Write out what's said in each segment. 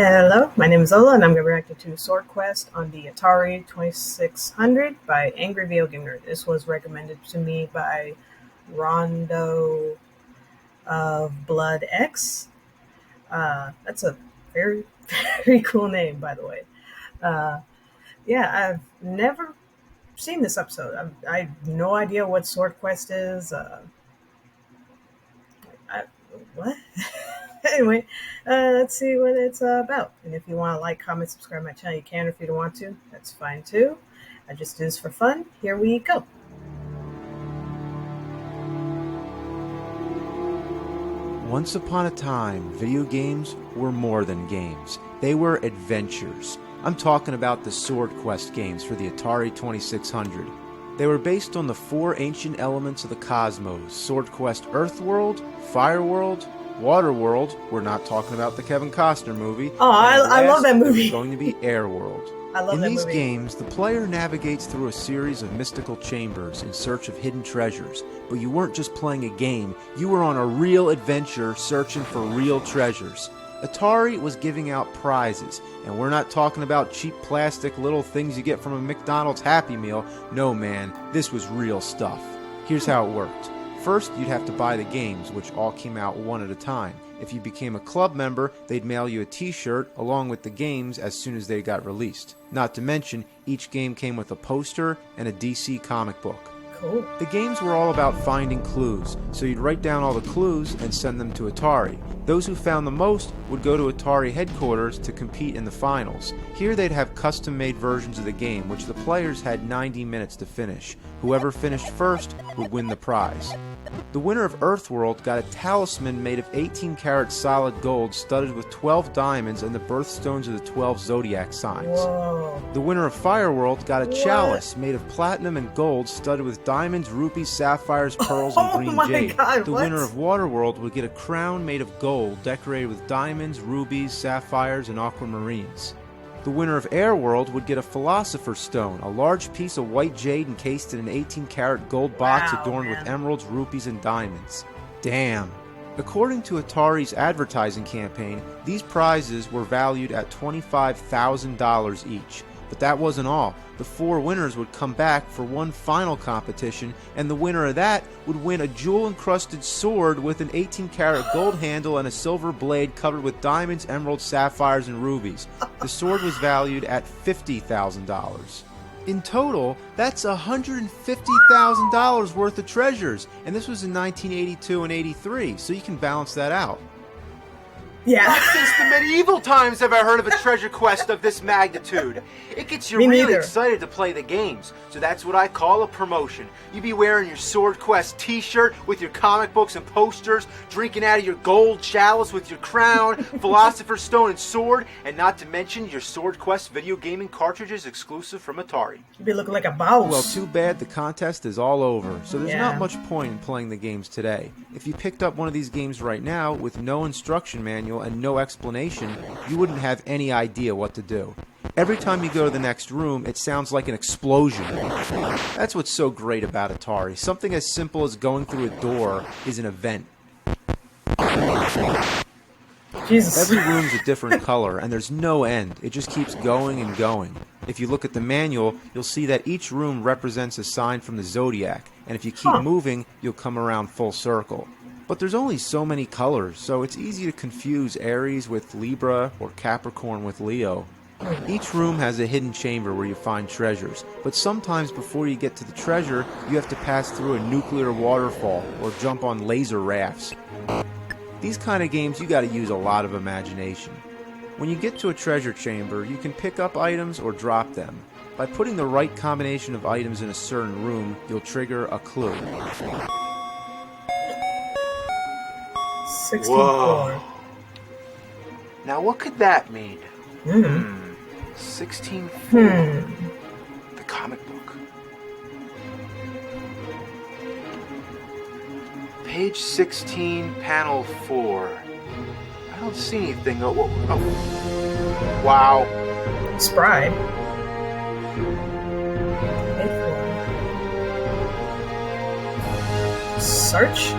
Hello, my name is Ola, and I'm going to be reacting to SwordQuest on the Atari 2600 by Angry Video Gamer. This was recommended to me by Rondo of Blood X. That's a very, very cool name, by the way. Yeah, I've never seen this episode. I have no idea what SwordQuest is. What? Anyway, let's see what it's about. And if you want to like, comment, subscribe to my channel, you can. If you don't want to, that's fine too. I just do this for fun. Here we go. Once upon a time, video games were more than games. They were adventures. I'm talking about the SwordQuest games for the Atari 2600. They were based on the four ancient elements of the cosmos: SwordQuest Earthworld, Fireworld, Waterworld. We're not talking about the Kevin Costner movie. Oh, I love that movie. It's going to be Airworld. I love in that these movie. games, the player navigates through a series of mystical chambers in search of hidden treasures. But you weren't just playing a game, you were on a real adventure searching for real treasures. Atari was giving out prizes, and we're not talking about cheap plastic little things you get from a McDonald's Happy Meal. No man, this was real stuff. Here's how it worked. First, you'd have to buy the games, which all came out one at a time. If you became a club member, they'd mail you a t-shirt along with the games as soon as they got released. Not to mention, each game came with a poster and a DC comic book. Cool. The games were all about finding clues, so you'd write down all the clues and send them to Atari. Those who found the most would go to Atari headquarters to compete in the finals. Here they'd have custom-made versions of the game, which the players had 90 minutes to finish. Whoever finished first would win the prize. The winner of Earthworld got a talisman made of 18-karat solid gold studded with 12 diamonds and the birthstones of the 12 zodiac signs. Whoa. The winner of Fireworld got a chalice made of platinum and gold studded with diamonds, rubies, sapphires, pearls, and green jade. God, the winner of Waterworld would get a crown made of gold decorated with diamonds, rubies, sapphires, and aquamarines. The winner of Airworld would get a Philosopher's Stone, a large piece of white jade encased in an 18-karat gold box adorned with emeralds, rupees, and diamonds. Damn. According to Atari's advertising campaign, these prizes were valued at $25,000 each. But that wasn't all. The four winners would come back for one final competition, and the winner of that would win a jewel-encrusted sword with an 18-karat gold handle and a silver blade covered with diamonds, emeralds, sapphires, and rubies. The sword was valued at $50,000. In total, that's $150,000 worth of treasures, and this was in 1982 and 83, so you can balance that out. Yeah. Not since the medieval times have I heard of a treasure quest of this magnitude. It gets you Me really neither. excited to play the games, so that's what I call a promotion. You be wearing your SwordQuest t-shirt with your comic books and posters, drinking out of your gold chalice with your crown, Philosopher's Stone and sword, and not to mention your SwordQuest video gaming cartridges exclusive from Atari. You be looking like a boss. Well, too bad the contest is all over, so there's Yeah. not much point in playing the games today. If you picked up one of these games right now with no instruction manual and no explanation, you wouldn't have any idea what to do. Every time you go to the next room, it sounds like an explosion. That's what's so great about Atari. Something as simple as going through a door is an event. Jesus. Every room's a different color, and there's no end. It just keeps going and going. If you look at the manual, you'll see that each room represents a sign from the zodiac, and if you keep moving, you'll come around full circle. But there's only so many colors, so it's easy to confuse Aries with Libra or Capricorn with Leo. Each room has a hidden chamber where you find treasures, but sometimes before you get to the treasure, you have to pass through a nuclear waterfall or jump on laser rafts. These kind of games, you gotta use a lot of imagination. When you get to a treasure chamber, you can pick up items or drop them. By putting the right combination of items in a certain room, you'll trigger a clue. 64. Whoa. Now what could that mean? 16:4. The comic book. Page 16, panel 4. I don't see anything. Oh. Wow. Scribe. Search.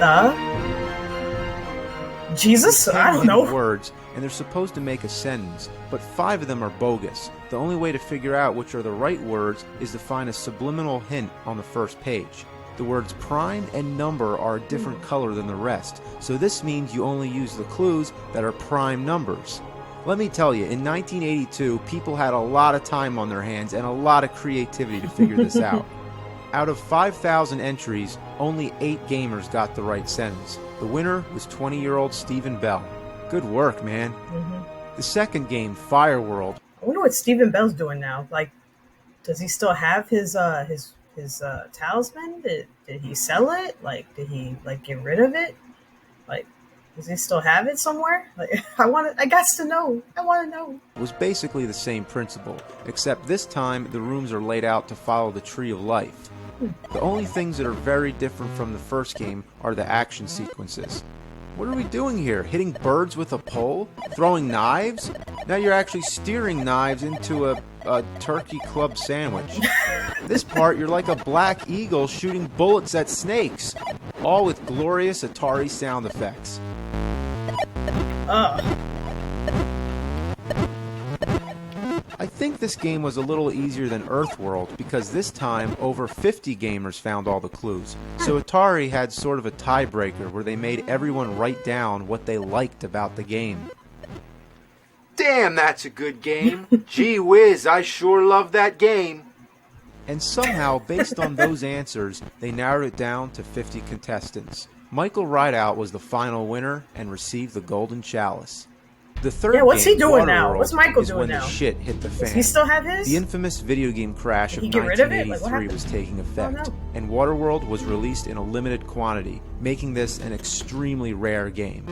The Jesus? There's I 10 don't hidden know. words, and they're supposed to make a sentence, but 5 of them are bogus. The only way to figure out which are the right words is to find a subliminal hint on the first page. The words prime and number are a different color than the rest, so this means you only use the clues that are prime numbers. Let me tell you, in 1982, people had a lot of time on their hands and a lot of creativity to figure this out. Out of 5,000 entries, only 8 gamers got the right sentence. The winner was 20-year-old Stephen Bell. Good work, man. The second game, Fireworld. I wonder what Stephen Bell's doing now. Like, does he still have his talisman? Did he sell it? Like, did he get rid of it? Like, does he still have it somewhere? Like, I got to know. I want to know. Was basically the same principle, except this time the rooms are laid out to follow the Tree of Life. The only things that are very different from the first game are the action sequences. What are we doing here? Hitting birds with a pole? Throwing knives? Now you're actually steering knives into a turkey club sandwich. This part, you're like a black eagle shooting bullets at snakes, all with glorious Atari sound effects. I think this game was a little easier than Earthworld because this time over 50 gamers found all the clues. So Atari had sort of a tiebreaker where they made everyone write down what they liked about the game. Damn, that's a good game. Gee whiz, I sure love that game. And somehow, based on those answers, they narrowed it down to 50 contestants. Michael Rideout was the final winner and received the Golden Chalice. The third what's game, he doing now? Waterworld, What's Michael is doing when now? the shit hit the fan. Does he still have his? The infamous video game crash of Did he get rid of it? Like, what 1983 happened? was taking effect, no. and Waterworld was released in a limited quantity, making this an extremely rare game.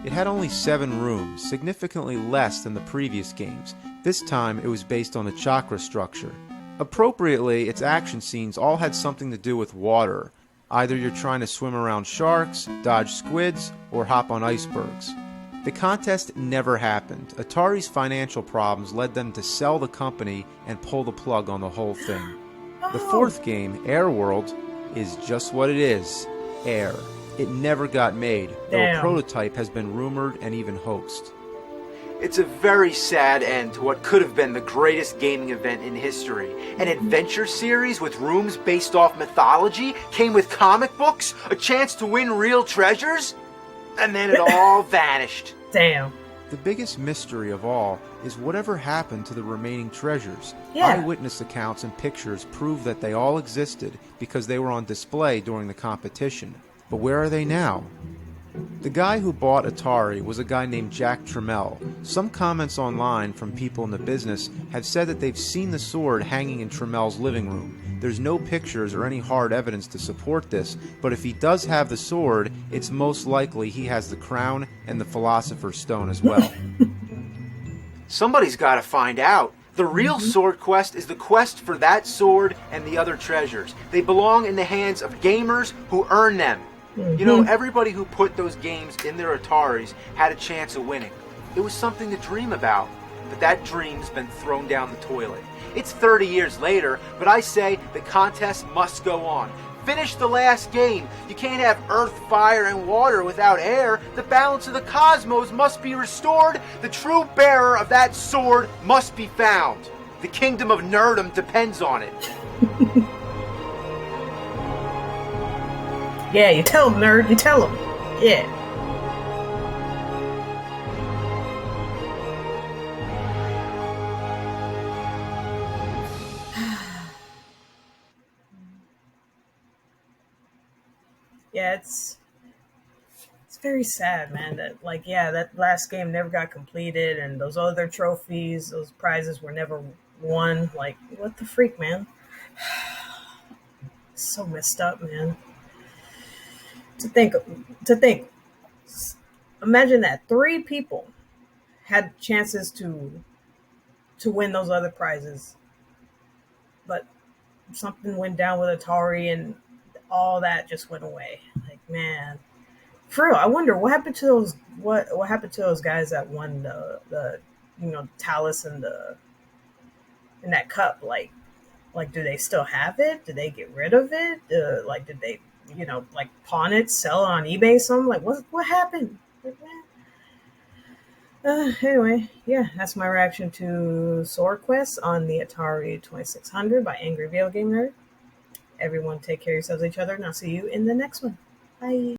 It had only 7 rooms, significantly less than the previous games. This time, it was based on the chakra structure. Appropriately, its action scenes all had something to do with water. Either you're trying to swim around sharks, dodge squids, or hop on icebergs. The contest never happened. Atari's financial problems led them to sell the company and pull the plug on the whole thing. The fourth game, Airworld, is just what it is, air. It never got made, though a Damn. prototype has been rumored and even hoaxed. It's a very sad end to what could have been the greatest gaming event in history. An adventure series with rooms based off mythology came with comic books, a chance to win real treasures, and then it all vanished. Damn. The biggest mystery of all is whatever happened to the remaining treasures. Yeah. Eyewitness accounts and pictures prove that they all existed because they were on display during the competition. But where are they now? The guy who bought Atari was a guy named Jack Trammell. Some comments online from people in the business have said that they've seen the sword hanging in Trammell's living room. There's no pictures or any hard evidence to support this, but if he does have the sword, it's most likely he has the crown and the Philosopher's Stone as well. Somebody's got to find out. The real SwordQuest is the quest for that sword and the other treasures. They belong in the hands of gamers who earn them. You know, everybody who put those games in their Ataris had a chance of winning. It was something to dream about, but that dream's been thrown down the toilet. It's 30 years later, but I say the contest must go on. Finish the last game. You can't have earth, fire, and water without air. The balance of the cosmos must be restored. The true bearer of that sword must be found. The kingdom of nerdom depends on it. Yeah, you tell him, nerd. You tell him. Yeah. Yeah, it's very sad, man. That that last game never got completed, and those other trophies, those prizes were never won. Like, what the freak, man? So messed up, man. To think. Imagine that 3 people had chances to win those other prizes, but something went down with Atari, and all that just went away. Like, man, for real, I wonder what happened to those what happened to those guys that won the Talus and that cup. Like, do they still have it? Did they get rid of it? Did they pawn it, sell it on eBay? Something like what happened? Like, man, Anyway, yeah, that's my reaction to SwordQuest on the Atari 2600 by Angry Video Game Nerd. Everyone take care of yourselves, each other, and I'll see you in the next one. Bye.